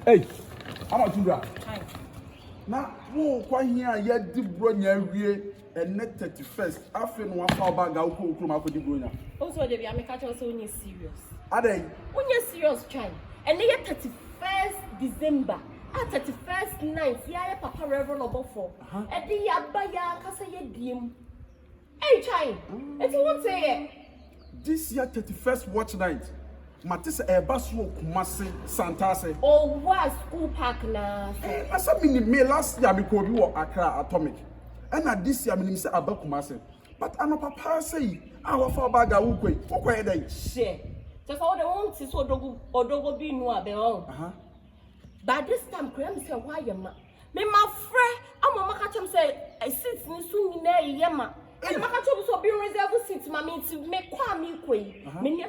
Hey, how much you got? Now, who quite here yet the bronya and net 31st. After one far bag out who come out with the bronya. Also, they are making us only serious. Are they? When you're serious, child. And they are 31st December. At 31st night, yeah, Papa Reverend Obofour. And the Yabaya Casaya Dim. Hey, child. If you won't say it. This year 31st watch night. Matisse Ebasu Kumasi Santase. Oh, what school park now? I said, me last year because you were Accra Atomic. And this year, I say about Kumasi. But I'm a papa say, our father Gawukwe, okay, day. Share. Just all the ones is so dogo be no abel. But this time, Graham said, why am I? Me, my friend, I'm a macachum say, I sit in soon in Yama. And macachum so be reserved seats, mammy, to make Kwame Quay. Many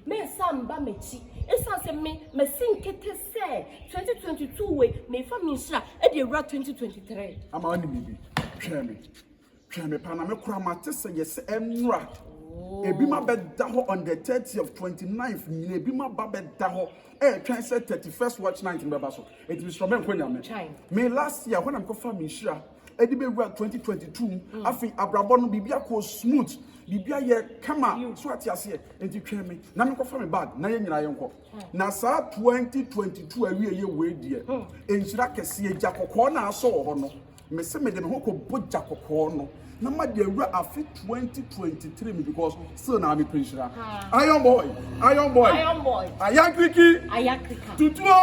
me some bamechi. It's as a me sing kete say 2022 way, me family sha at the year 2023. I'm only baby. Kreme Panama Kramate say yes, Emra. Ebima bed daho on the 30th of 29th, Nebima babed daho. Try say 31st watch night in Babaso. It is from Quenya. Me last year when I'm confirming sure. Edibe 2022 afi abrabon bibia ko smooth bibia ye kama so atiase enti tweme na me kofa me bag na ye nyina ye nko na sa 2022 awie ye we die enhira kese ye jakokko na aso ho no me se me de me hoko boja kokko no na ma de awura afi 2023 me because still na me penshira iron boy ayakriki tutuo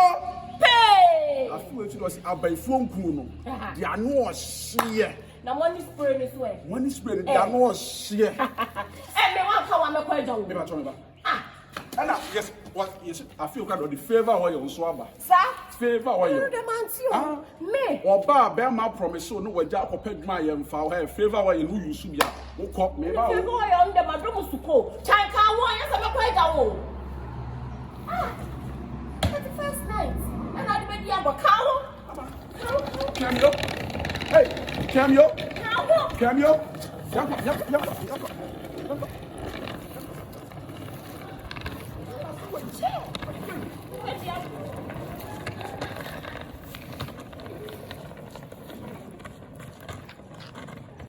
hey I feel it was a by phone kuno. They are no share. Now money spray this way. Money spray, they are no share. And me want how I'm a question. And yes, what is I feel kind of the favor where you swabber. Sir? Favor where you demand me. Or bar bear my promise so no way Jack or peg my for her favor where you should be. Who caught me about you go on the madam to call. Chanka, why am I quite down? Ah, that's the first night. And I did the other cow. Cameo. Hey, cameo. Cameo. Cameo.